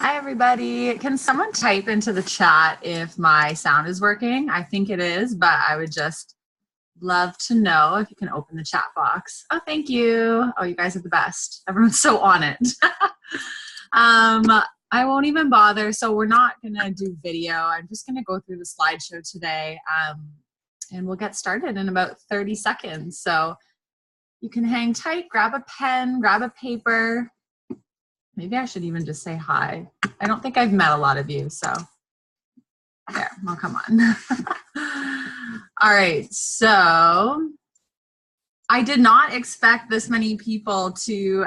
Hi, everybody. Can someone type into the chat if my sound is working? I think it is, but I would just love to know if you can open the chat box. Oh, thank you. Oh, you guys are the best. Everyone's so on it. I won't even bother. So we're not going to do video. I'm just going to go through the slideshow today, and we'll get started in about 30 seconds. So you can hang tight, grab a pen, grab a paper. Maybe I should even just say hi. I don't think I've met a lot of you, so there, well, come on. All right, so I did not expect this many people to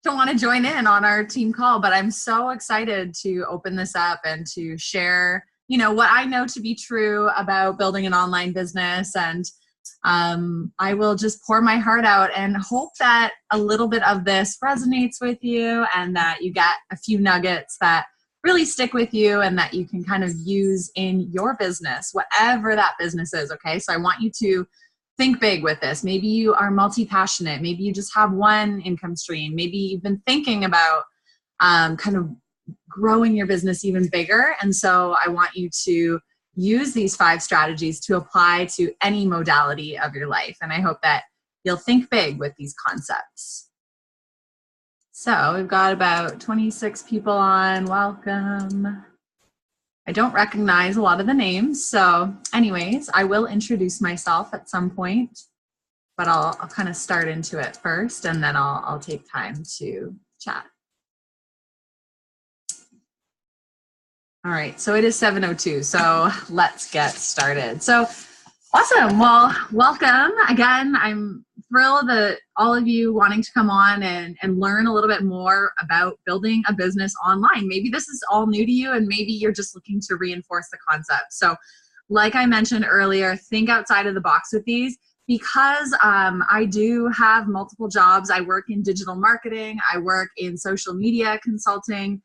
want to join in on our team call, but I'm so excited to open this up and to share, what I know to be true about building an online business. And I will just pour my heart out and hope that a little bit of this resonates with you and that you get a few nuggets that really stick with you and that you can kind of use in your business, whatever that business is, okay? So I want you to think big with this. Maybe you are multi-passionate. Maybe you just have one income stream. Maybe you've been thinking about kind of growing your business even bigger. And so I want you to use these 5 strategies to apply to any modality of your life. And I hope that you'll think big with these concepts. So we've got about 26 people on. Welcome. I don't recognize a lot of the names. So anyways, I will introduce myself at some point, but I'll kind of start into it first, and then I'll take time to chat. All right, so it is 7:02, so let's get started. So awesome, well, welcome. Again, I'm thrilled that all of you wanting to come on and learn a little bit more about building a business online. Maybe this is all new to you and maybe you're just looking to reinforce the concept. So like I mentioned earlier, think outside of the box with these. Because I do have multiple jobs. I work in digital marketing, I work in social media consulting.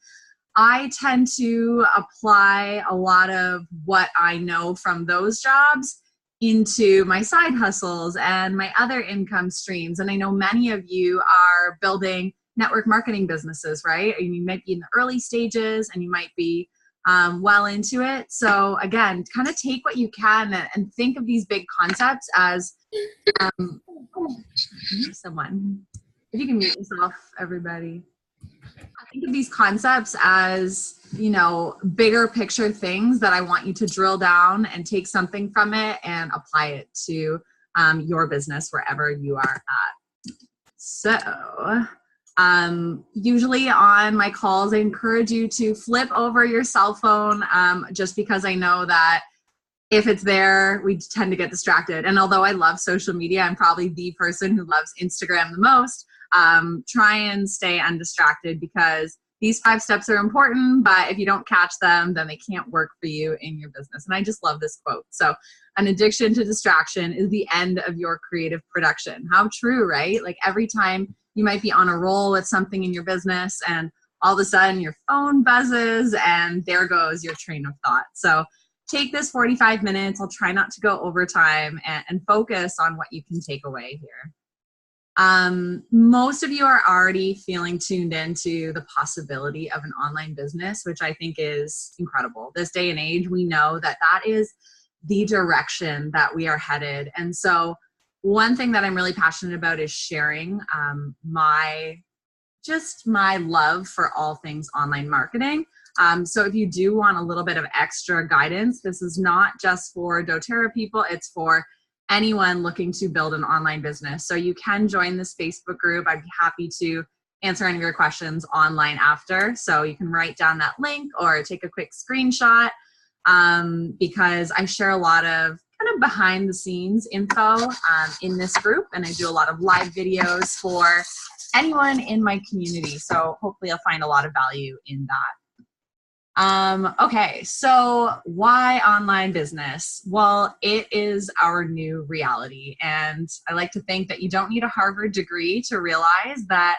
I tend to apply a lot of what I know from those jobs into my side hustles and my other income streams. And I know many of you are building network marketing businesses, right? And you might be in the early stages and you might be well into it. So again, kind of take what you can and think of these big concepts as someone. If you can mute yourself, everybody. Think of these concepts as, bigger picture things that I want you to drill down and take something from it and apply it to your business wherever you are at. So usually on my calls, I encourage you to flip over your cell phone just because I know that if it's there, we tend to get distracted. And although I love social media, I'm probably the person who loves Instagram the most. Try and stay undistracted because these 5 steps are important, but if you don't catch them, then they can't work for you in your business. And I just love this quote. So an addiction to distraction is the end of your creative production. How true, right? Like every time you might be on a roll with something in your business and all of a sudden your phone buzzes and there goes your train of thought. So take this 45 minutes. I'll try not to go over time and focus on what you can take away here. Most of you are already feeling tuned into the possibility of an online business, which I think is incredible. This day and age, we know that that is the direction that we are headed. And so one thing that I'm really passionate about is sharing my love for all things online marketing. So if you do want a little bit of extra guidance, this is not just for doTERRA people, it's for anyone looking to build an online business. So you can join this Facebook group. I'd be happy to answer any of your questions online after. So you can write down that link or take a quick screenshot because I share a lot of kind of behind the scenes info in this group. And I do a lot of live videos for anyone in my community. So hopefully you'll find a lot of value in that. Okay, so why online business? Well, it is our new reality. And I like to think that you don't need a Harvard degree to realize that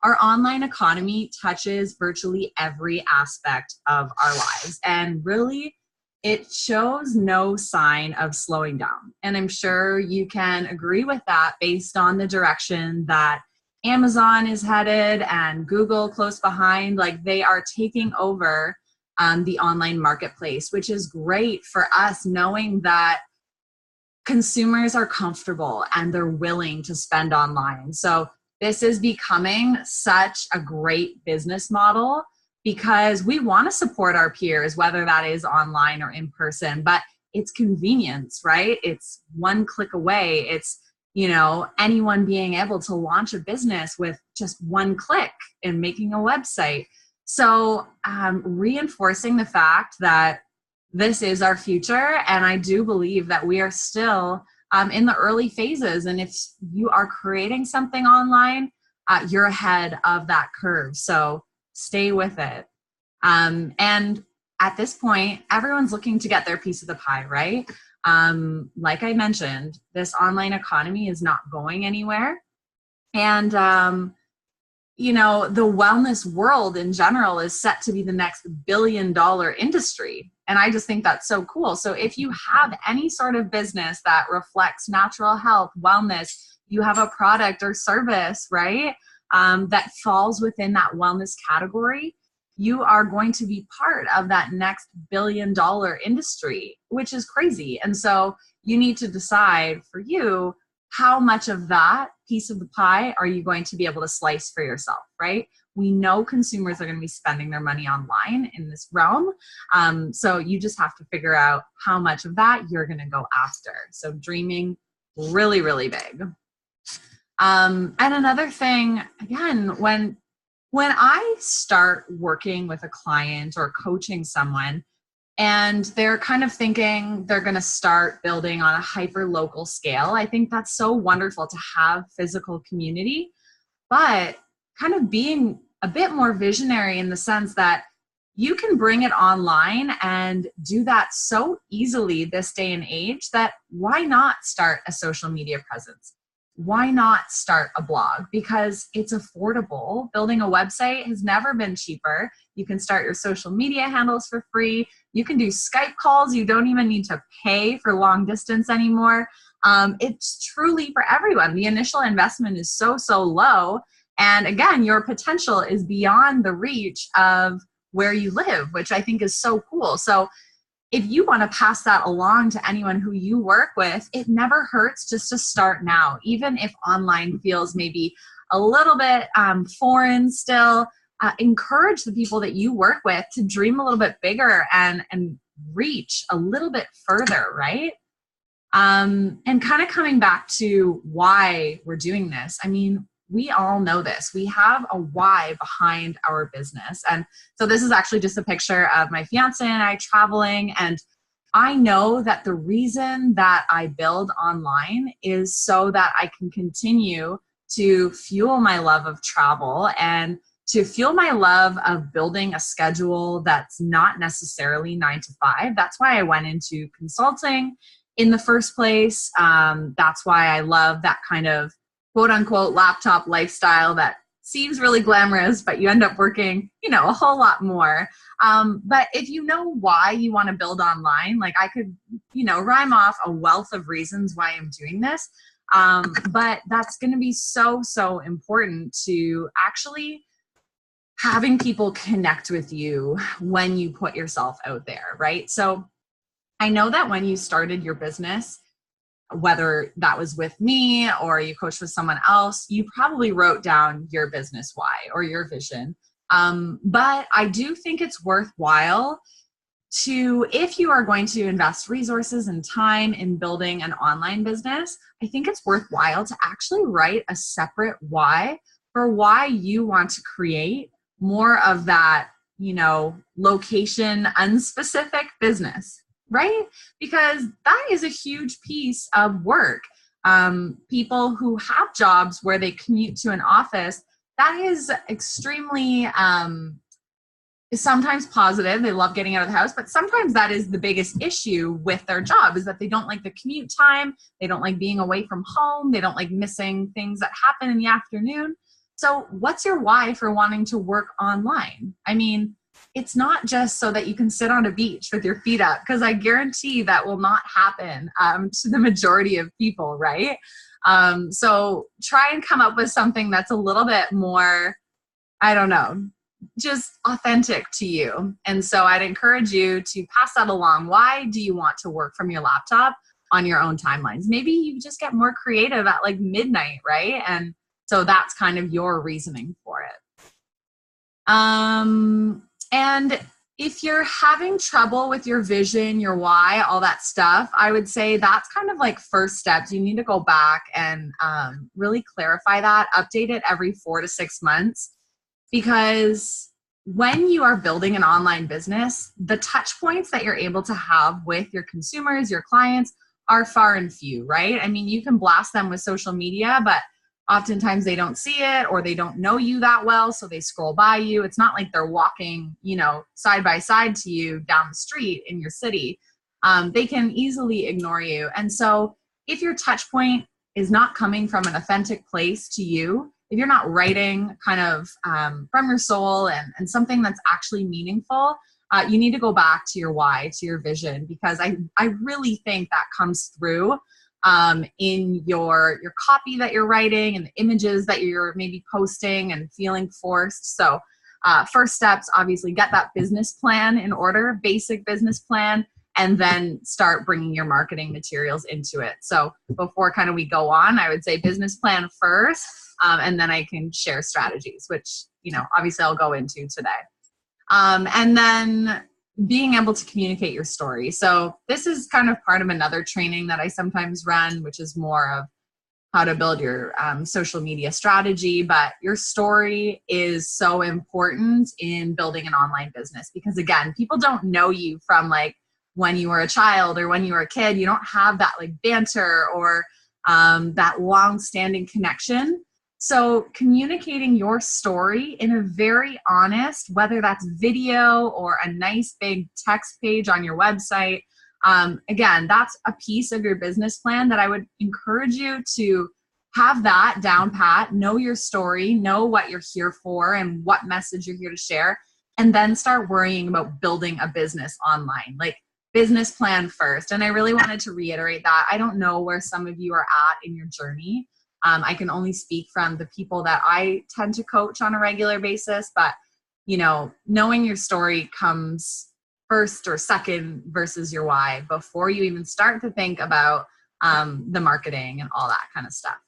our online economy touches virtually every aspect of our lives. And really, it shows no sign of slowing down. And I'm sure you can agree with that based on the direction that Amazon is headed and Google close behind. Like, they are taking over the online marketplace, which is great for us, knowing that consumers are comfortable and they're willing to spend online. So this is becoming such a great business model because we want to support our peers, whether that is online or in person, but it's convenience, right? It's one click away. It's, you know, anyone being able to launch a business with just one click and making a website. So reinforcing the fact that this is our future, and I do believe that we are still in the early phases. And if you are creating something online, you're ahead of that curve. So stay with it. And at this point, everyone's looking to get their piece of the pie, right? Like I mentioned, this online economy is not going anywhere. And you know, the wellness world in general is set to be the next billion-dollar industry. And I just think that's so cool. So if you have any sort of business that reflects natural health, wellness, you have a product or service, right, that falls within that wellness category, you are going to be part of that next billion-dollar industry, which is crazy. And so you need to decide for you, how much of that piece of the pie are you going to be able to slice for yourself, right? We know consumers are going to be spending their money online in this realm. So you just have to figure out how much of that you're going to go after. So dreaming really, really big. And another thing, again, when I start working with a client or coaching someone, and they're kind of thinking they're going to start building on a hyper local scale, I think that's so wonderful to have physical community, but kind of being a bit more visionary in the sense that you can bring it online and do that so easily this day and age that why not start a social media presence? Why not start a blog? Because it's affordable. Building a website has never been cheaper. You can start your social media handles for free. You can do Skype calls. You don't even need to pay for long distance anymore. It's truly for everyone. The initial investment is so, so low. And again, your potential is beyond the reach of where you live, which I think is so cool. So if you want to pass that along to anyone who you work with, it never hurts just to start now, even if online feels maybe a little bit foreign still. Encourage the people that you work with to dream a little bit bigger and reach a little bit further, right? And kind of coming back to why we're doing this. I mean, we all know this. We have a why behind our business. And so this is actually just a picture of my fiance and I traveling. And I know that the reason that I build online is so that I can continue to fuel my love of travel and to fuel my love of building a schedule that's not necessarily 9 to 5. That's why I went into consulting in the first place. That's why I love that kind of quote unquote laptop lifestyle that seems really glamorous, but you end up working, you know, a whole lot more. But if you know why you want to build online, like I could, you know, rhyme off a wealth of reasons why I'm doing this. But that's going to be so, so important to actually having people connect with you when you put yourself out there, right? So I know that when you started your business, whether that was with me or you coached with someone else, you probably wrote down your business why or your vision. But I do think it's worthwhile to, if you are going to invest resources and time in building an online business, I think it's worthwhile to actually write a separate why for why you want to create more of that, you know, location unspecific business. Right? Because that is a huge piece of work. People who have jobs where they commute to an office, that is extremely sometimes positive. They love getting out of the house, but sometimes that is the biggest issue with their job is that they don't like the commute time. They don't like being away from home. They don't like missing things that happen in the afternoon. So what's your why for wanting to work online? I mean, it's not just so that you can sit on a beach with your feet up, because I guarantee that will not happen to the majority of people, right? So try and come up with something that's a little bit more, I don't know, just authentic to you. And so I'd encourage you to pass that along. Why do you want to work from your laptop on your own timelines? Maybe you just get more creative at like midnight, right? And so that's kind of your reasoning for it. And if you're having trouble with your vision, your why, all that stuff, I would say that's kind of like first steps. You need to go back and really clarify that, update it every 4 to 6 months. Because when you are building an online business, the touch points that you're able to have with your consumers, your clients, are far and few, right? I mean, you can blast them with social media, but oftentimes they don't see it, or they don't know you that well, so they scroll by you. It's not like they're walking, side by side to you down the street in your city. They can easily ignore you. And so if your touch point is not coming from an authentic place to you, if you're not writing kind of from your soul and something that's actually meaningful, you need to go back to your why, to your vision, because I really think that comes through in your copy that you're writing and the images that you're maybe posting and feeling forced. So first steps, obviously get that business plan in order, basic business plan, and then start bringing your marketing materials into it. So before kind of we go on, I would say business plan first, and then I can share strategies, which, obviously I'll go into today. And then being able to communicate your story. So this is kind of part of another training that I sometimes run, which is more of how to build your social media strategy. But your story is so important in building an online business, because again, people don't know you from like when you were a child or when you were a kid. You don't have that like banter or that long-standing connection. So communicating your story in a very honest, whether that's video or a nice big text page on your website, again, that's a piece of your business plan that I would encourage you to have that down pat, know your story, know what you're here for and what message you're here to share, and then start worrying about building a business online. Like business plan first. And I really wanted to reiterate that. I don't know where some of you are at in your journey. I can only speak from the people that I tend to coach on a regular basis, but knowing your story comes first or second versus your why before you even start to think about the marketing and all that kind of stuff.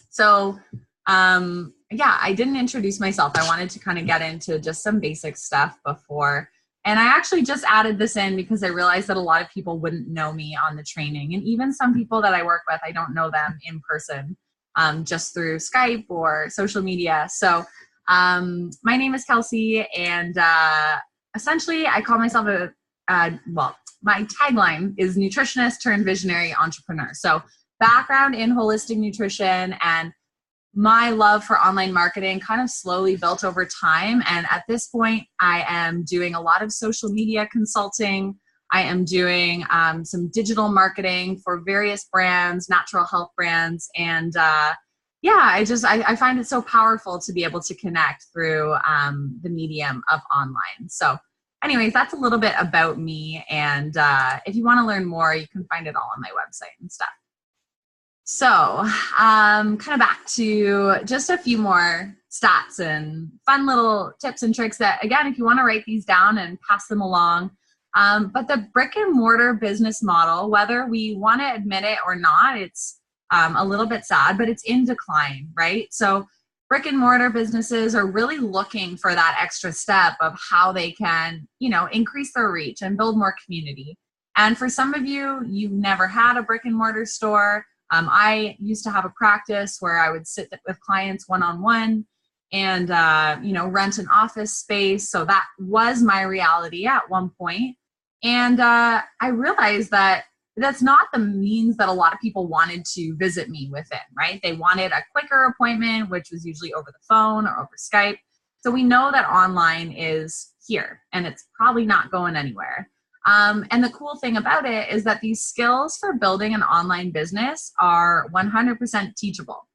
So I didn't introduce myself. I wanted to kind of get into just some basic stuff before. And I actually just added this in because I realized that a lot of people wouldn't know me on the training. And even some people that I work with, I don't know them in person, just through Skype or social media. So my name is Kelsey, and essentially I call myself my tagline is nutritionist turned visionary entrepreneur. So background in holistic nutrition, and my love for online marketing kind of slowly built over time. And at this point, I am doing a lot of social media consulting. I am doing some digital marketing for various brands, natural health brands. And I find it so powerful to be able to connect through the medium of online. So anyways, that's a little bit about me. And if you want to learn more, you can find it all on my website and stuff. So kind of back to just a few more stats and fun little tips and tricks that, again, if you want to write these down and pass them along. But the brick and mortar business model, whether we want to admit it or not, it's a little bit sad, but it's in decline, right? So brick and mortar businesses are really looking for that extra step of how they can, increase their reach and build more community. And for some of you, you've never had a brick and mortar store. I used to have a practice where I would sit with clients one-on-one and, rent an office space. So that was my reality at one point. And I realized that that's not the means that a lot of people wanted to visit me within, right? They wanted a quicker appointment, which was usually over the phone or over Skype. So we know that online is here and it's probably not going anywhere. And the cool thing about it is that these skills for building an online business are 100% teachable.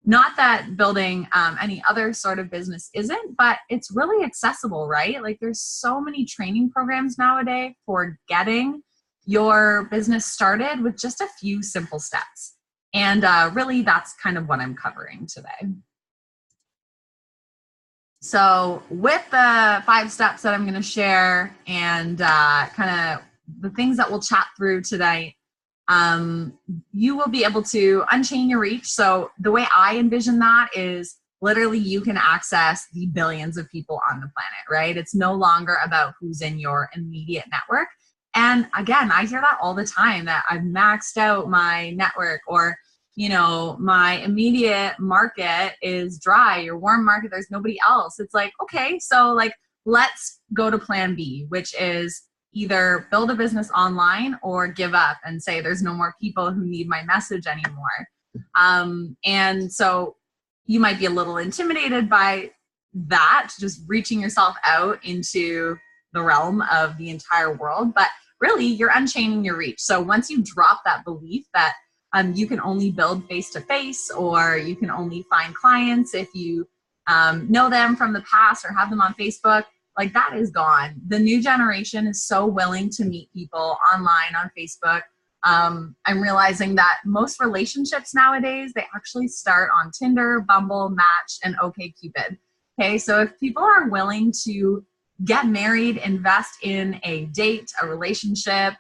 Not that building any other sort of business isn't, but it's really accessible, right? Like there's so many training programs nowadays for getting your business started with just a few simple steps. And really that's kind of what I'm covering today. So with the 5 steps that I'm going to share and kind of the things that we'll chat through today, you will be able to unchain your reach. So the way I envision that is literally you can access the billions of people on the planet, right? It's no longer about who's in your immediate network. And again, I hear that all the time, that I've maxed out my network, or my immediate market is dry, your warm market, there's nobody else. It's like, okay, so like, let's go to plan B, which is either build a business online or give up and say there's no more people who need my message anymore. And so you might be a little intimidated by that, just reaching yourself out into the realm of the entire world, but really you're unchaining your reach. So once you drop that belief that you can only build face-to-face, or you can only find clients if you know them from the past or have them on Facebook, like that is gone. The new generation is so willing to meet people online on Facebook. I'm realizing that most relationships nowadays, they actually start on Tinder, Bumble, Match, and OkCupid. Okay, so if people are willing to get married, invest in a date, a relationship,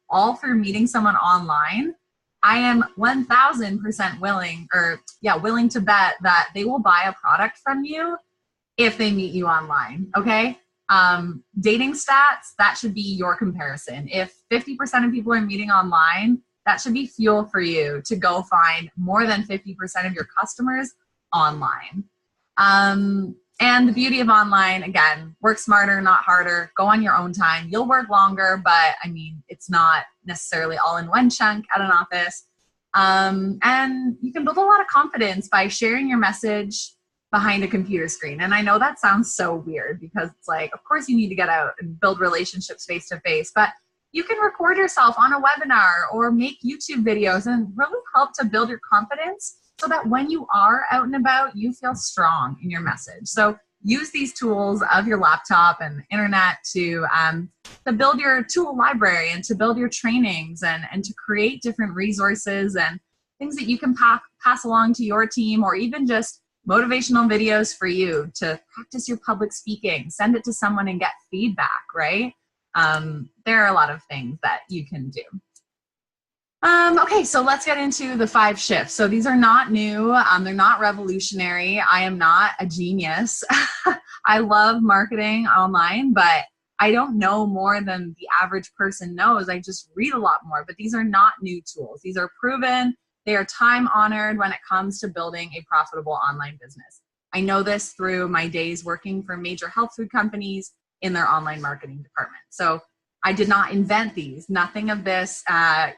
all through meeting someone online, I am 1000% willing to bet that they will buy a product from you if they meet you online, okay? Dating stats, that should be your comparison. If 50% of people are meeting online, that should be fuel for you to go find more than 50% of your customers online. And the beauty of online, again, work smarter, not harder. Go on your own time. You'll work longer, but I mean, it's not necessarily all in one chunk at an office. And you can build a lot of confidence by sharing your message behind a computer screen. And I know that sounds so weird, because it's like, of course you need to get out and build relationships face to face, but you can record yourself on a webinar or make YouTube videos and really help to build your confidence, so that when you are out and about, you feel strong in your message. So use these tools of your laptop and internet to build your tool library, and to build your trainings, and to create different resources and things that you can pass along to your team, or even just motivational videos for you to practice your public speaking, send it to someone and get feedback, right? There are a lot of things that you can do. Okay, so let's get into the 5 shifts. So these are not new. They're not revolutionary. I am not a genius. I love marketing online, but I don't know more than the average person knows. I just read a lot more, but these are not new tools. These are proven. They are time honored when it comes to building a profitable online business. I know this through my days working for major health food companies in their online marketing department. So I did not invent these. Nothing of this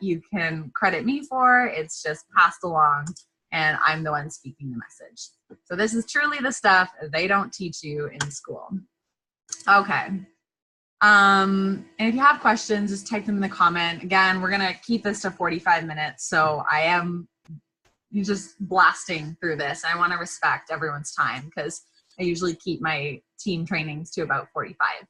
you can credit me for. It's just passed along, and I'm the one speaking the message. So this is truly the stuff they don't teach you in school. Okay. And if you have questions, just type them in the comment. Again, we're going to keep this to 45 minutes. So I am just blasting through this. I want to respect everyone's time, because I usually keep my team trainings to about 45.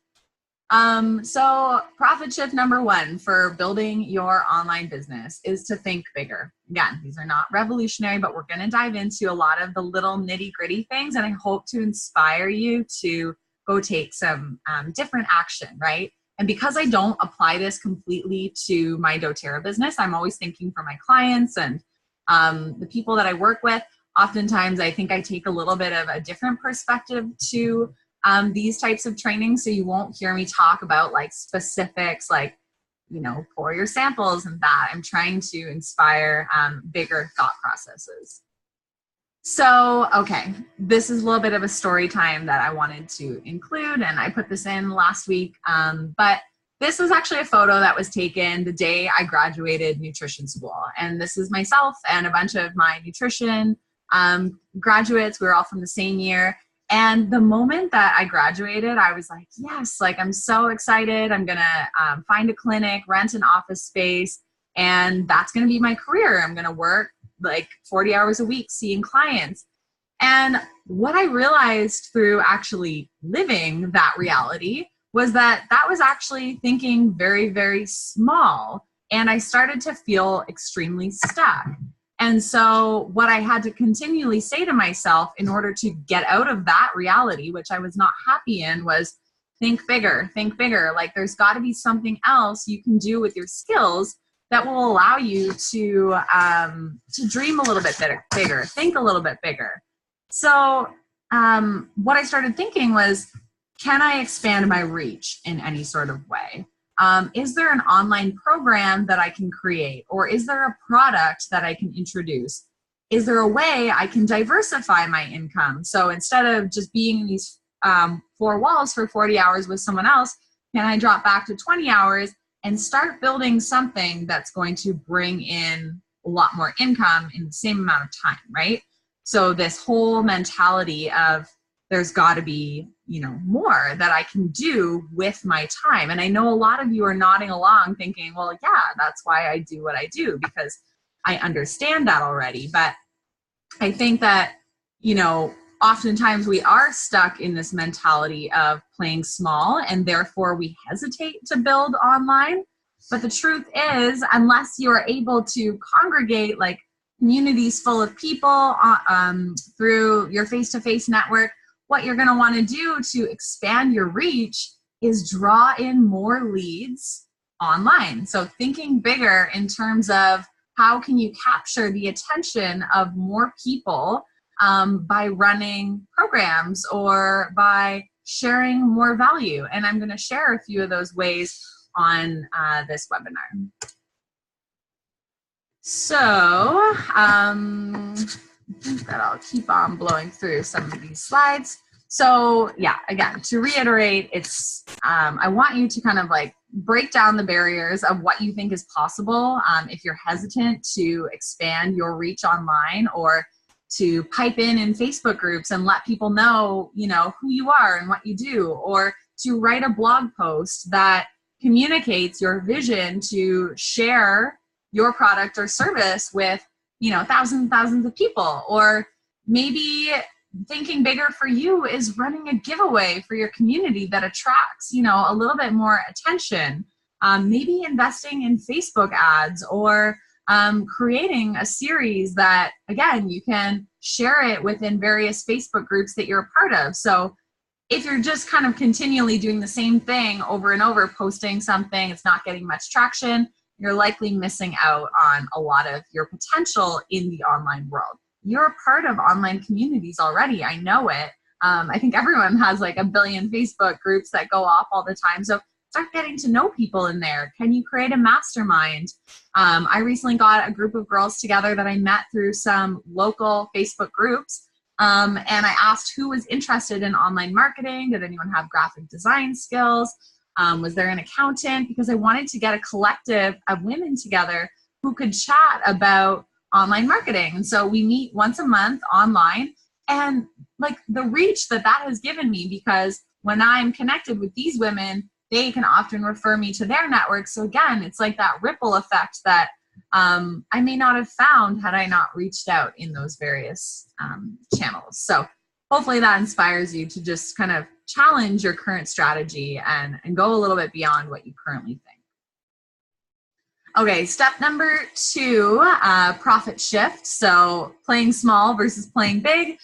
So profit shift number 1 for building your online business is to think bigger. Again, these are not revolutionary, but we're going to dive into a lot of the little nitty gritty things, and I hope to inspire you to go take some different action, right? And because I don't apply this completely to my doTERRA business, I'm always thinking for my clients and the people that I work with. Oftentimes, I think I take a little bit of a different perspective to these types of trainings. So you won't hear me talk about like specifics, like, pour your samples and that. I'm trying to inspire bigger thought processes. So, okay, this is a little bit of a story time that I wanted to include, and I put this in last week, but this was actually a photo that was taken the day I graduated nutrition school. And this is myself and a bunch of my nutrition graduates. We were all from the same year. And the moment that I graduated, I was like, yes, like I'm so excited. I'm going to find a clinic, rent an office space, and that's going to be my career. I'm going to work like 40 hours a week seeing clients. And what I realized through actually living that reality was that that was actually thinking very, very small. And I started to feel extremely stuck. And so what I had to continually say to myself in order to get out of that reality, which I was not happy in, was think bigger, think bigger. Like there's got to be something else you can do with your skills that will allow you to dream a little bit bigger, think a little bit bigger. So what I started thinking was, can I expand my reach in any sort of way? Is there an online program that I can create? Or is there a product that I can introduce? Is there a way I can diversify my income? So instead of just being in these four walls for 40 hours with someone else, can I drop back to 20 hours and start building something that's going to bring in a lot more income in the same amount of time, right? So this whole mentality of there's got to be, more that I can do with my time. And I know a lot of you are nodding along thinking, well, yeah, that's why I do what I do, because I understand that already. But I think that, oftentimes we are stuck in this mentality of playing small, and therefore we hesitate to build online. But the truth is, unless you are able to congregate like communities full of people through your face-to-face network, what you're going to want to do to expand your reach is draw in more leads online. So thinking bigger in terms of how can you capture the attention of more people by running programs or by sharing more value. And I'm going to share a few of those ways on this webinar. So I think that I'll keep on blowing through some of these slides. So yeah, again, to reiterate, it's I want you to kind of like break down the barriers of what you think is possible if you're hesitant to expand your reach online, or to pipe in Facebook groups and let people know, who you are and what you do, or to write a blog post that communicates your vision to share your product or service with, thousands and thousands of people. Or maybe thinking bigger for you is running a giveaway for your community that attracts, a little bit more attention. Maybe investing in Facebook ads, or creating a series that, again, you can share it within various Facebook groups that you're a part of. So if you're just kind of continually doing the same thing over and over, posting something, it's not getting much traction, you're likely missing out on a lot of your potential in the online world. You're a part of online communities already. I know it. I think everyone has like a billion Facebook groups that go off all the time. So start getting to know people in there. Can you create a mastermind? I recently got a group of girls together that I met through some local Facebook groups. And I asked who was interested in online marketing. Did anyone have graphic design skills? Was there an accountant? Because I wanted to get a collective of women together who could chat about online marketing. And so we meet once a month online, and like the reach that has given me, because when I'm connected with these women, they can often refer me to their network. So again, it's like that ripple effect that I may not have found had I not reached out in those various channels. So hopefully that inspires you to just kind of challenge your current strategy and go a little bit beyond what you currently think. Okay, step number 2, profit shift. So playing small versus playing big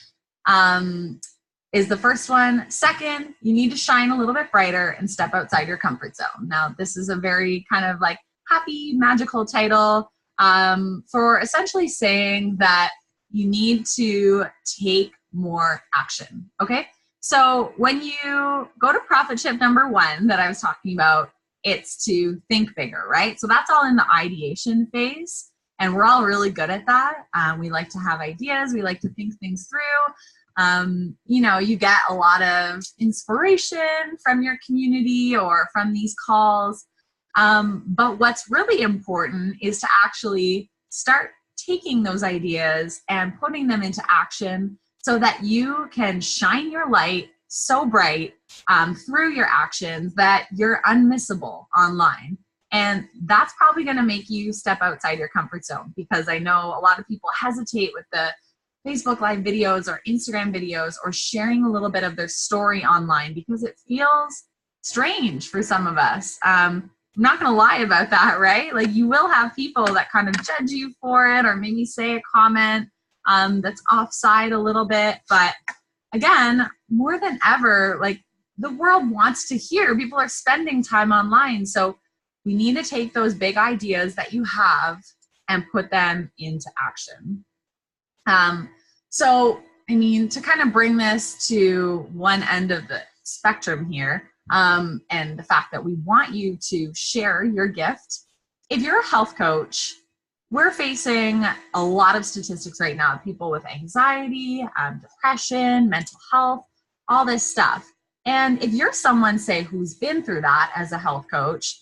is the first one. Second, you need to shine a little bit brighter and step outside your comfort zone. Now, this is a very kind of like happy, magical title for essentially saying that you need to take more action, okay? So when you go to profit shift number 1 that I was talking about, it's to think bigger, right? So that's all in the ideation phase, and we're all really good at that. We like to have ideas. We like to think things through. You get a lot of inspiration from your community or from these calls. But what's really important is to actually start taking those ideas and putting them into action so that you can shine your light so bright through your actions that you're unmissable online. And that's probably going to make you step outside your comfort zone, because I know a lot of people hesitate with the Facebook Live videos or Instagram videos or sharing a little bit of their story online because it feels strange for some of us. I'm not going to lie about that, right? Like, you will have people that kind of judge you for it, or maybe say a comment that's offside a little bit. But again, more than ever, like, the world wants to hear. People are spending time online. So we need to take those big ideas that you have and put them into action. So, I mean, to kind of bring this to one end of the spectrum here, and the fact that we want you to share your gift. If you're a health coach, we're facing a lot of statistics right now, people with anxiety, depression, mental health, all this stuff. And if you're someone, say, who's been through that as a health coach,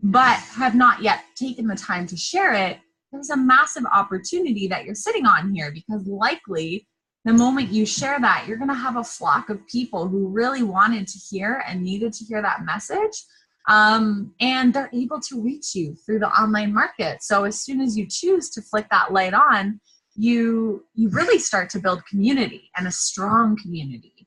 but have not yet taken the time to share it, there's a massive opportunity that you're sitting on here, because likely the moment you share that, you're going to have a flock of people who really wanted to hear and needed to hear that message. And they're able to reach you through the online market. So as soon as you choose to flick that light on, you really start to build community, and a strong community.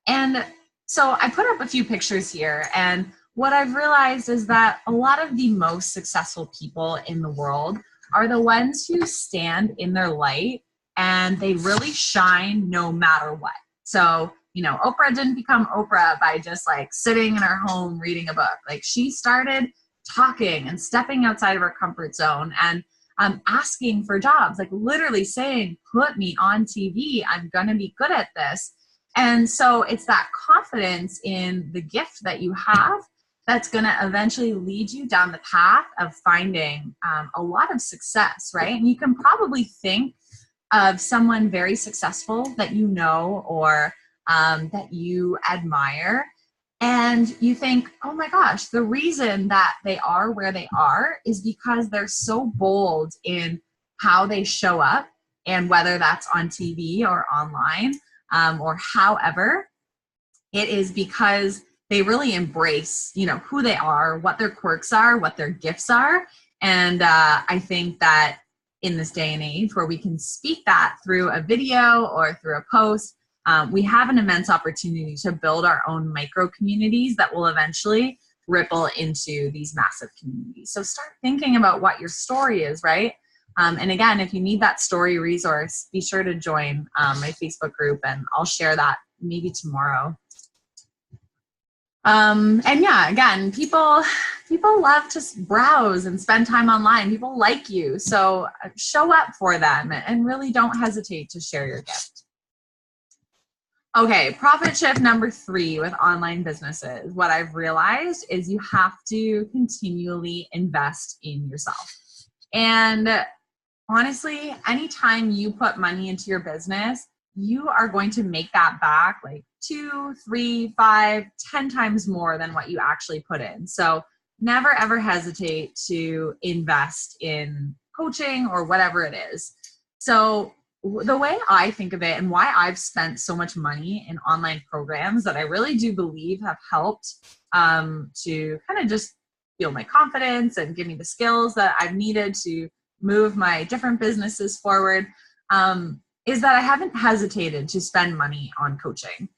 And so I put up a few pictures here, and what I've realized is that a lot of the most successful people in the world are the ones who stand in their light and they really shine no matter what. So, you know, Oprah didn't become Oprah by just like sitting in her home reading a book. Like, she started talking and stepping outside of her comfort zone and asking for jobs, like literally saying, put me on TV, I'm going to be good at this. And so it's that confidence in the gift that you have that's going to eventually lead you down the path of finding a lot of success, right? And you can probably think of someone very successful that you know, or that you admire, and you think, oh my gosh, the reason that they are where they are is because they're so bold in how they show up, and whether that's on TV or online, or however, it is because they really embrace, you know, who they are, what their quirks are, what their gifts are. And I think that in this day and age where we can speak that through a video or through a post, we have an immense opportunity to build our own micro communities that will eventually ripple into these massive communities. So start thinking about what your story is, right? And again, if you need that story resource, be sure to join my Facebook group, and I'll share that maybe tomorrow. And yeah, again, people love to browse and spend time online. People like you. So show up for them, and really don't hesitate to share your gift. Okay, profit shift number 3 with online businesses. What I've realized is you have to continually invest in yourself. And honestly, anytime you put money into your business, you are going to make that back like 2, 3, 5, 10 times more than what you actually put in. So never ever hesitate to invest in coaching or whatever it is. So the way I think of it, and why I've spent so much money in online programs that I really do believe have helped to kind of just build my confidence and give me the skills that I've needed to move my different businesses forward, is that I haven't hesitated to spend money on coaching.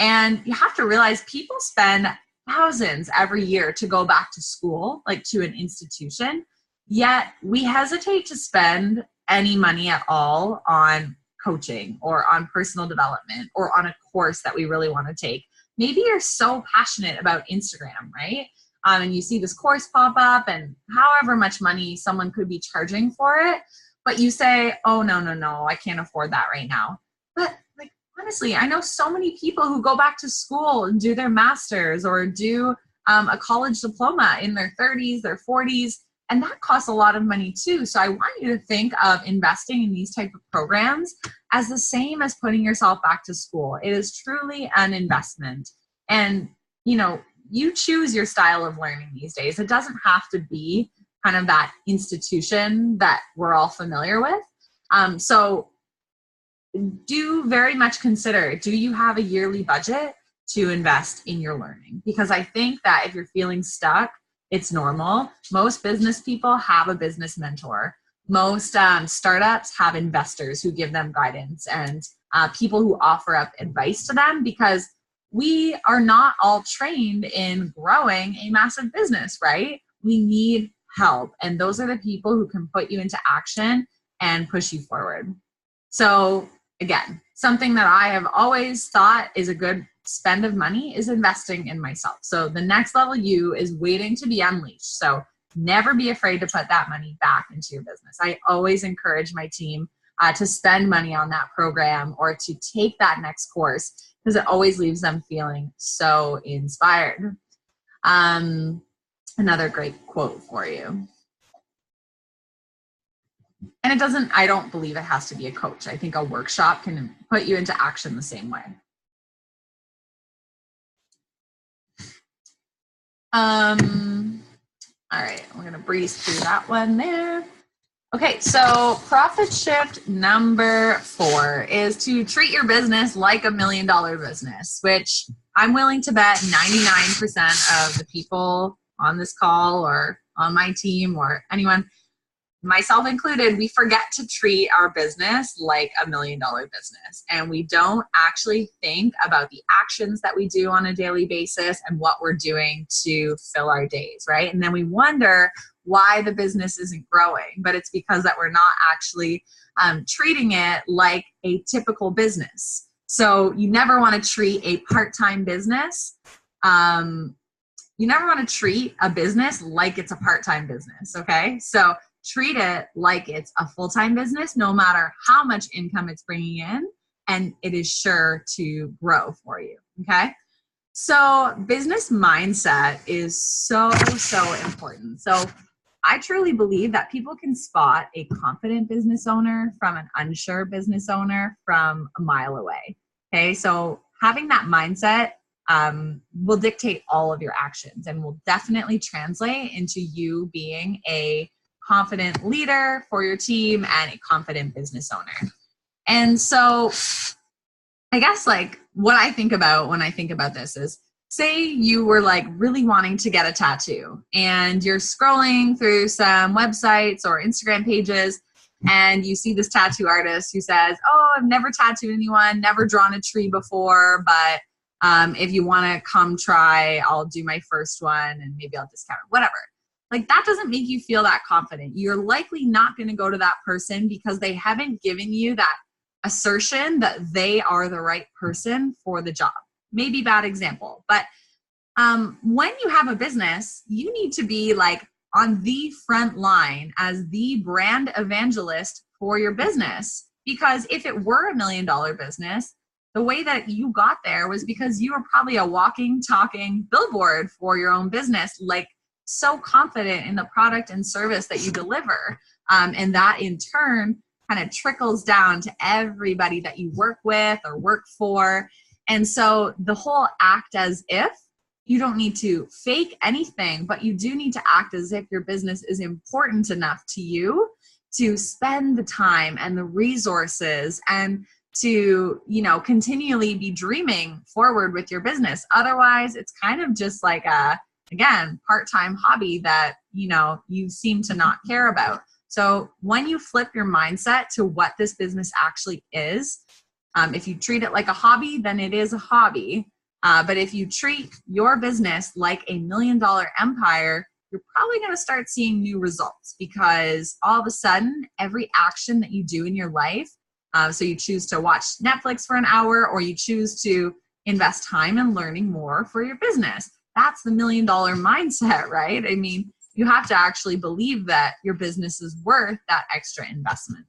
And you have to realize people spend thousands every year to go back to school, like to an institution, yet we hesitate to spend any money at all on coaching or on personal development or on a course that we really want to take. Maybe you're so passionate about Instagram, right? And you see this course pop up and however much money someone could be charging for it, but you say, oh, no, I can't afford that right now. But like, honestly, I know so many people who go back to school and do their master's or do a college diploma in their 30s, their 40s, and that costs a lot of money too. So I want you to think of investing in these type of programs as the same as putting yourself back to school. It is truly an investment. And, you know, you choose your style of learning these days. It doesn't have to be kind of that institution that we're all familiar with. So do very much consider, do you have a yearly budget to invest in your learning? Because I think that if you're feeling stuck, It's normal. Most business people have a business mentor. Most startups have investors who give them guidance and people who offer up advice to them, because we are not all trained in growing a massive business, right? We need help. And those are the people who can put you into action and push you forward. So again, something that I have always thought is a good spend of money is investing in myself. So the next level you is waiting to be unleashed. So never be afraid to put that money back into your business. I always encourage my team to spend money on that program or to take that next course, because it always leaves them feeling so inspired. Another great quote for you. And it doesn't, I don't believe it has to be a coach. I think a workshop can put you into action the same way. All right, we're gonna breeze through that one there. Okay, so profit shift number 4 is to treat your business like $1 million business, which I'm willing to bet 99% of the people on this call or on my team or anyone, myself included, we forget to treat our business like $1 million business. And we don't actually think about the actions that we do on a daily basis and what we're doing to fill our days, right? And then we wonder why the business isn't growing, but it's because that we're not actually treating it like a typical business. So you never want to treat a part-time business. You never want to treat a business like it's a part-time business, okay? So treat it like it's a full-time business, no matter how much income it's bringing in, and it is sure to grow for you, okay? So business mindset is so important. So I truly believe that people can spot a confident business owner from an unsure business owner from a mile away, okay? So having that mindset will dictate all of your actions and will definitely translate into you being a confident leader for your team and a confident business owner. And so I guess like what I think about when I think about this is, say you were like really wanting to get a tattoo and you're scrolling through some websites or Instagram pages and you see this tattoo artist who says, oh, I've never tattooed anyone, never drawn a tree before, but if you want to come try, I'll do my first one and maybe I'll discount it, whatever. Like that doesn't make you feel that confident. You're likely not going to go to that person because they haven't given you that assertion that they are the right person for the job. Maybe bad example, but when you have a business, you need to be like on the front line as the brand evangelist for your business. Because if it were $1 million business, the way that you got there was because you were probably a walking, talking billboard for your own business, like so confident in the product and service that you deliver. And that in turn kind of trickles down to everybody that you work with or work for. And so the whole act as if, you don't need to fake anything, but you do need to act as if your business is important enough to you to spend the time and the resources and to, you know, continually be dreaming forward with your business. Otherwise, it's kind of just like a, again, part-time hobby that, you know, you seem to not care about. So when you flip your mindset to what this business actually is, if you treat it like a hobby, then it is a hobby. But if you treat your business like $1 million empire, you're probably going to start seeing new results because all of a sudden, every action that you do in your life, so you choose to watch Netflix for an hour or you choose to invest time in learning more for your business. That's the $1 million mindset, right? I mean, you have to actually believe that your business is worth that extra investment.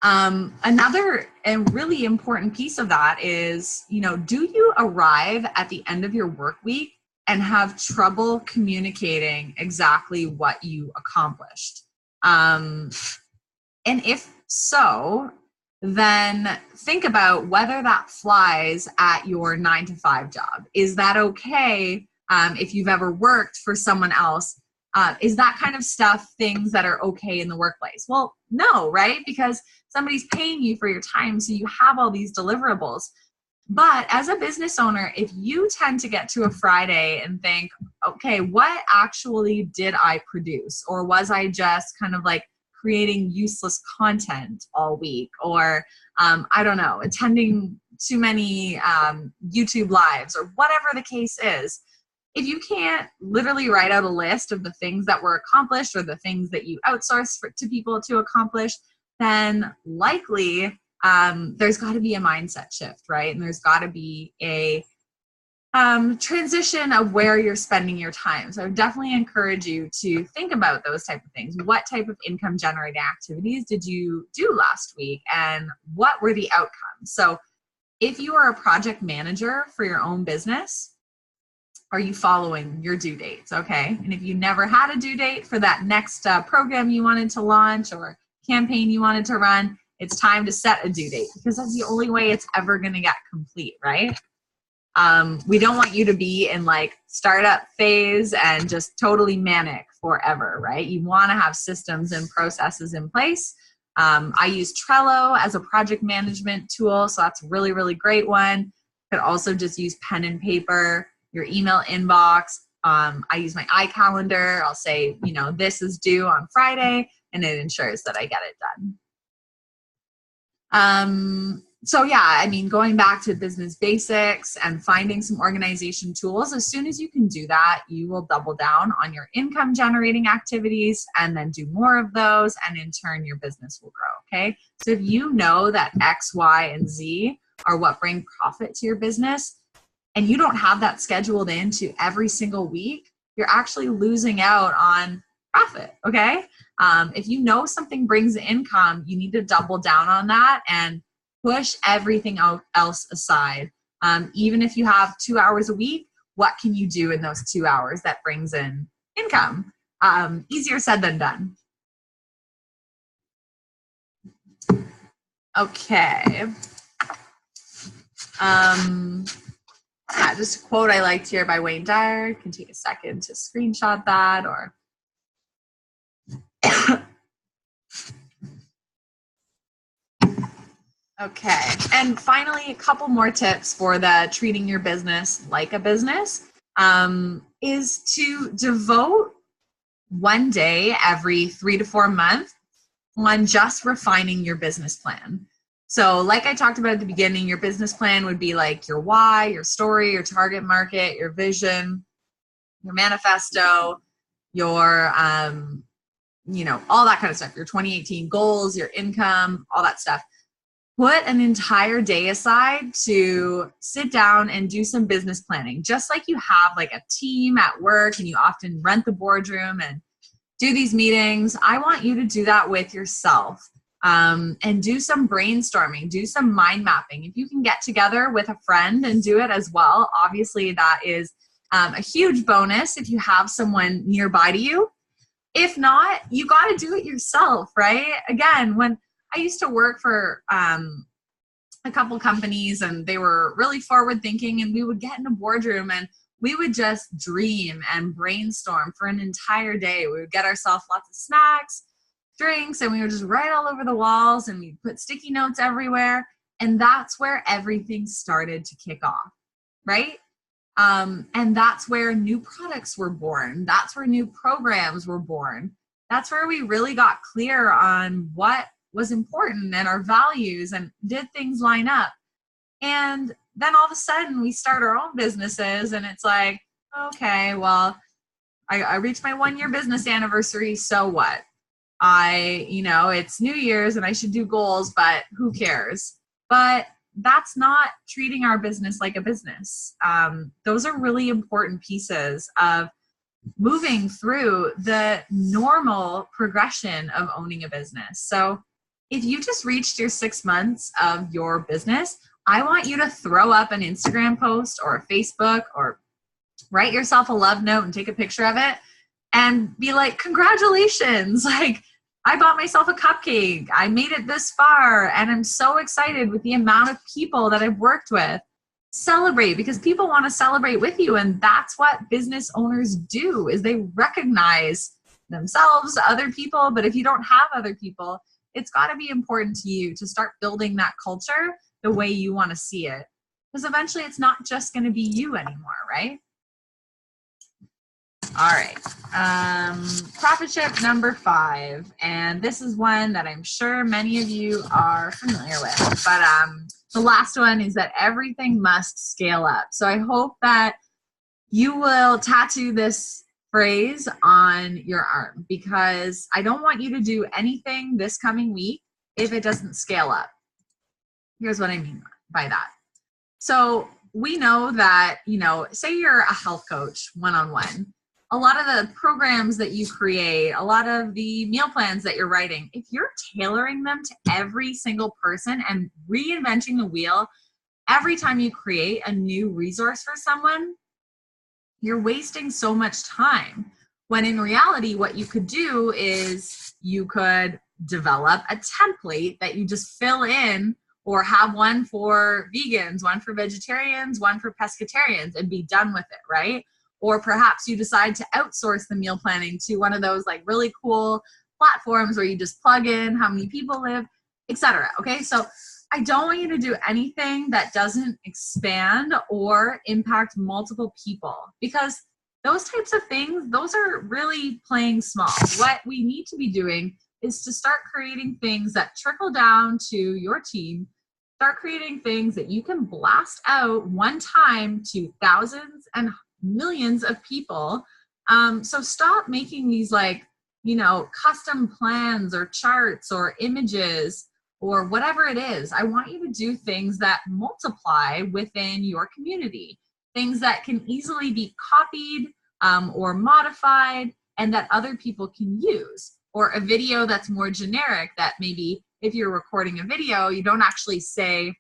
Another and really important piece of that is, you know, do you arrive at the end of your work week and have trouble communicating exactly what you accomplished? And if so, then think about whether that flies at your 9-to-5 job. Is that okay? If you've ever worked for someone else, is that kind of stuff things that are okay in the workplace? Well, no, right? Because somebody's paying you for your time, so you have all these deliverables. But as a business owner, if you tend to get to a Friday and think, okay, what actually did I produce? Or was I just kind of like creating useless content all week? Or I don't know, attending too many YouTube lives, or whatever the case is. If you can't literally write out a list of the things that were accomplished or the things that you outsourced to people to accomplish, then likely there's got to be a mindset shift, right? And there's got to be a transition of where you're spending your time. So I would definitely encourage you to think about those type of things. What type of income generating activities did you do last week, and what were the outcomes? So if you are a project manager for your own business, are you following your due dates? Okay. And if you never had a due date for that next program you wanted to launch or campaign you wanted to run, it's time to set a due date, because that's the only way it's ever going to get complete, right? We don't want you to be in like startup phase and just totally manic forever, right? You want to have systems and processes in place. I use Trello as a project management tool, so that's a really, really great one. You could also just use pen and paper, your email inbox. I use my iCalendar. I'll say, this is due on Friday, and it ensures that I get it done. So yeah, I mean, going back to business basics and finding some organization tools, as soon as you can do that, you will double down on your income generating activities and then do more of those. And in turn, your business will grow. Okay. So if you know that X, Y, and Z are what bring profit to your business, and you don't have that scheduled into every single week, you're actually losing out on profit. Okay. If you know something brings income, you need to double down on that and push everything else aside. Even if you have 2 hours a week, what can you do in those 2 hours that brings in income? Easier said than done. Okay. Just a quote I liked here by Wayne Dyer. You can take a second to screenshot that, or okay. And finally, a couple more tips for the treating your business like a business is to devote one day every 3 to 4 months on just refining your business plan. So like I talked about at the beginning, your business plan would be like your why, your story, your target market, your vision, your manifesto, your, all that kind of stuff, your 2018 goals, your income, all that stuff. Put an entire day aside to sit down and do some business planning, just like you have like a team at work and you often rent the boardroom and do these meetings. I want you to do that with yourself. And do some brainstorming, do some mind mapping. If you can get together with a friend and do it as well, obviously that is a huge bonus if you have someone nearby to you. If not, you got to do it yourself, right? Again, when I used to work for a couple companies and they were really forward thinking, and we would get in a boardroom and we would just dream and brainstorm for an entire day. We would get ourselves lots of snacks, drinks, and we would just write all over the walls, and we'd put sticky notes everywhere. And that's where everything started to kick off, right? And that's where new products were born. That's where new programs were born. That's where we really got clear on what was important and our values, and did things line up. And then all of a sudden we start our own businesses, and it's like, okay, well, I reached my 1-year business anniversary. So what? It's New Year's and I should do goals, but who cares? But that's not treating our business like a business. Those are really important pieces of moving through the normal progression of owning a business. So if you just reached your 6 months of your business, I want you to throw up an Instagram post or a Facebook, or write yourself a love note and take a picture of it and be like, congratulations. Like, I bought myself a cupcake. I made it this far, and I'm so excited with the amount of people that I've worked with. Celebrate, because people want to celebrate with you. And that's what business owners do, is they recognize themselves, other people. But if you don't have other people, it's got to be important to you to start building that culture the way you want to see it. because eventually it's not just going to be you anymore, right? All right, profit shift number 5, and this is one that I'm sure many of you are familiar with, but the last one is that everything must scale up. So I hope that you will tattoo this phrase on your arm, because I don't want you to do anything this coming week if it doesn't scale up. Here's what I mean by that. So we know that, you know, say you're a health coach one-on-one, a lot of the programs that you create, a lot of the meal plans that you're writing, if you're tailoring them to every single person and reinventing the wheel every time you create a new resource for someone, you're wasting so much time. When in reality, what you could do is you could develop a template that you just fill in, or have one for vegans, one for vegetarians, one for pescatarians, and be done with it, right? Or perhaps you decide to outsource the meal planning to one of those like really cool platforms where you just plug in how many people live, etc. Okay, so I don't want you to do anything that doesn't expand or impact multiple people, because those types of things, those are really playing small. What we need to be doing is to start creating things that trickle down to your team. Start creating things that you can blast out one time to thousands and millions of people. So stop making these like, you know, custom plans or charts or images or whatever it is. I want you to do things that multiply within your community, things that can easily be copied or modified and that other people can use, or a video that's more generic that maybe if you're recording a video, you don't actually say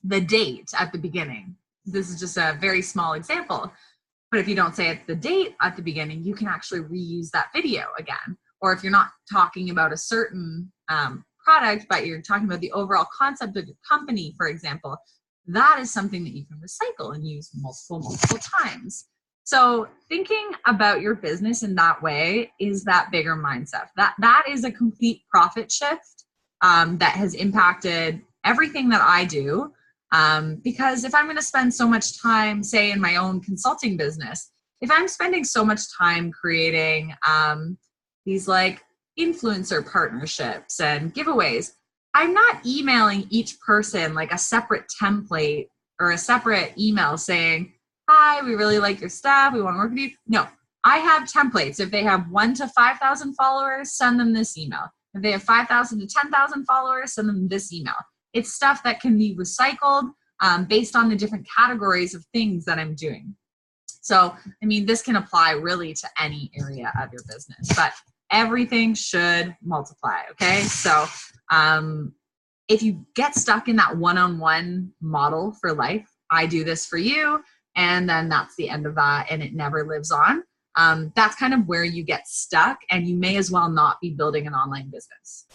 the date at the beginning. This is just a very small example. But if you don't say the date at the beginning, you can actually reuse that video again. Or if you're not talking about a certain product, but you're talking about the overall concept of your company, for example, that is something that you can recycle and use multiple times. So thinking about your business in that way is that bigger mindset. That is a complete profit shift that has impacted everything that I do. Because if I'm going to spend so much time, say in my own consulting business, if I'm spending so much time creating these like influencer partnerships and giveaways, I'm not emailing each person like a separate template or a separate email saying, hi, we really like your stuff, we want to work with you. No, I have templates. If they have 1 to 5,000 followers, send them this email. If they have 5,000 to 10,000 followers, send them this email. It's stuff that can be recycled based on the different categories of things that I'm doing. So, I mean, this can apply really to any area of your business, but everything should multiply, okay? So if you get stuck in that one-on-one model for life, I do this for you, and then that's the end of that, and it never lives on. That's kind of where you get stuck, and you may as well not be building an online business.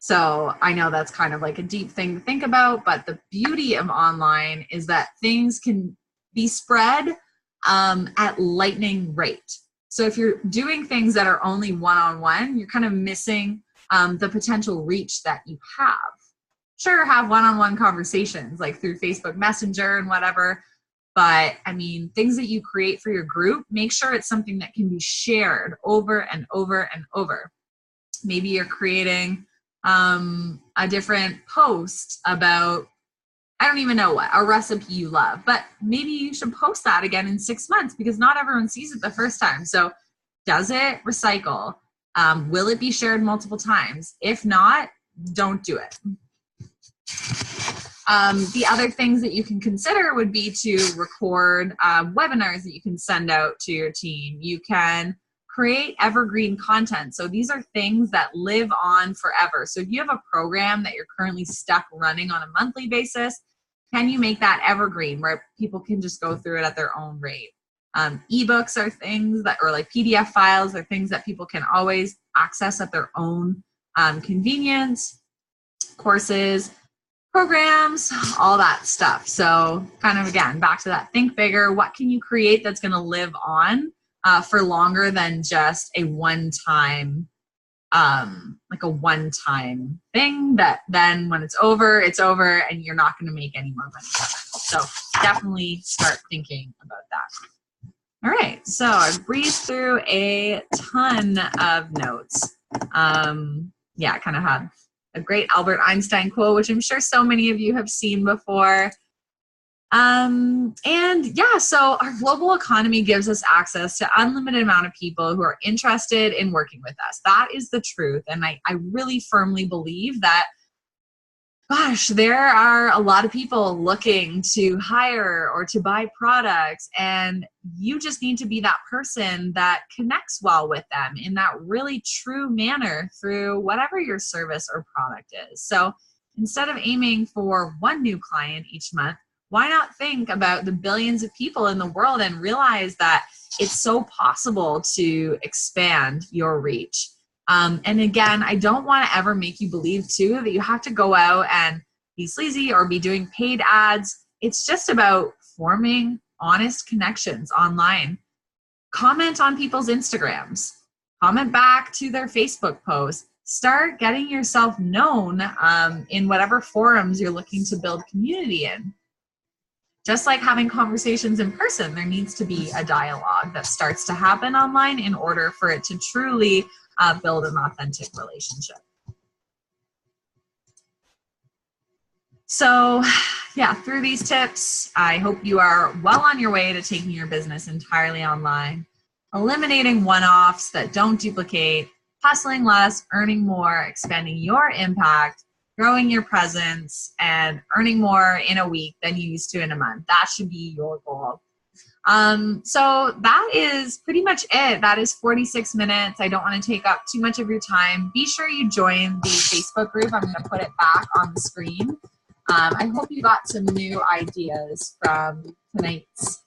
So I know that's kind of like a deep thing to think about, but the beauty of online is that things can be spread at lightning rate. So if you're doing things that are only one-on-one, you're kind of missing the potential reach that you have. Sure, have one-on-one conversations like through Facebook Messenger and whatever, but I mean, things that you create for your group, make sure it's something that can be shared over and over and over. Maybe you're creating a different post about, I don't even know what, a recipe you love, but maybe you should post that again in 6 months because not everyone sees it the first time. So does it recycle? Will it be shared multiple times? If not, don't do it. The other things that you can consider would be to record webinars that you can send out to your team. You can create evergreen content. So these are things that live on forever. So if you have a program that you're currently stuck running on a monthly basis, can you make that evergreen where people can just go through it at their own rate? Ebooks are things that, or like PDF files are things that people can always access at their own convenience. Courses, programs, all that stuff. So kind of, again, back to that, think bigger. What can you create that's going to live on for longer than just a one-time like a one-time thing that then when it's over, and you're not going to make any more money from it. So definitely start thinking about that. All right, so I've breezed through a ton of notes. Yeah, I kind of had a great Albert Einstein quote, which I'm sure so many of you have seen before. And yeah, so our global economy gives us access to unlimited amount of people who are interested in working with us. That is the truth. And I really firmly believe that, gosh, there are a lot of people looking to hire or to buy products, and you just need to be that person that connects well with them in that really true manner through whatever your service or product is. So instead of aiming for one new client each month, why not think about the billions of people in the world and realize that it's so possible to expand your reach? And again, I don't want to ever make you believe too that you have to go out and be sleazy or be doing paid ads. It's just about forming honest connections online. Comment on people's Instagrams. Comment back to their Facebook posts. Start getting yourself known in whatever forums you're looking to build community in. Just like having conversations in person, there needs to be a dialogue that starts to happen online in order for it to truly build an authentic relationship. So yeah, through these tips, I hope you are well on your way to taking your business entirely online, eliminating one-offs that don't duplicate, hustling less, earning more, expanding your impact, growing your presence, and earning more in a week than you used to in a month. That should be your goal. So that is pretty much it. That is 46 minutes. I don't want to take up too much of your time. Be sure you join the Facebook group. I'm going to put it back on the screen. I hope you got some new ideas from tonight's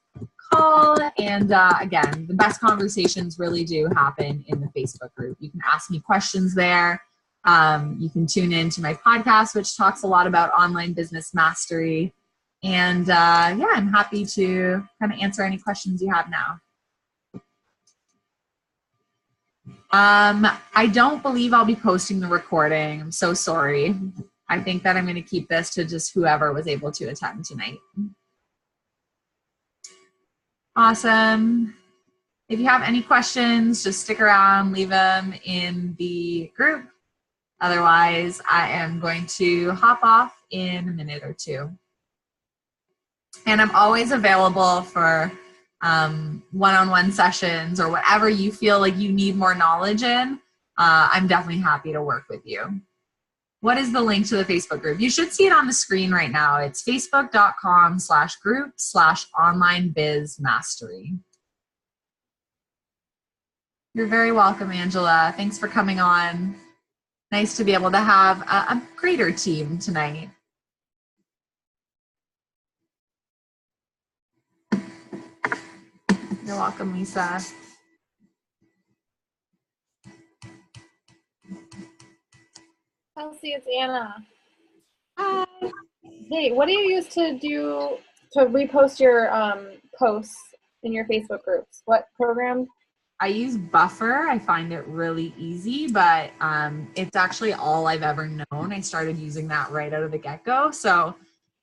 call. And again, the best conversations really do happen in the Facebook group. You can ask me questions there. You can tune in to my podcast, which talks a lot about online business mastery. And yeah, I'm happy to kind of answer any questions you have now. I don't believe I'll be posting the recording. I'm so sorry. I think that I'm going to keep this to just whoever was able to attend tonight. Awesome. If you have any questions, just stick around, leave them in the group. Otherwise, I am going to hop off in a minute or two. And I'm always available for one-on-one sessions or whatever you feel like you need more knowledge in. I'm definitely happy to work with you. What is the link to the Facebook group? You should see it on the screen right now. It's facebook.com/group/onlinebizmastery. You're very welcome, Angela. Thanks for coming on. Nice to be able to have a greater team tonight. You're welcome, Lisa. Kelsey, it's Anna. Hi. Hey, what do you use to repost your posts in your Facebook groups? What program? I use Buffer. I find it really easy, but it's actually all I've ever known. I started using that right out of the get-go. So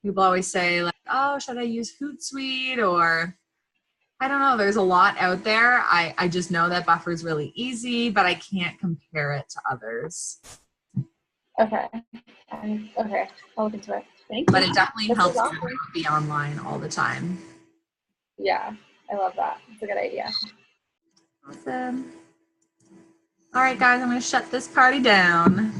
people always say like, oh, should I use Hootsuite? Or I don't know. There's a lot out there. I just know that Buffer is really easy, but I can't compare it to others. Okay. Okay. I'll look into it. Thank you. But it definitely helps you not be online all the time. Yeah, I love that. It's a good idea. Awesome. All right, guys, I'm going to shut this party down.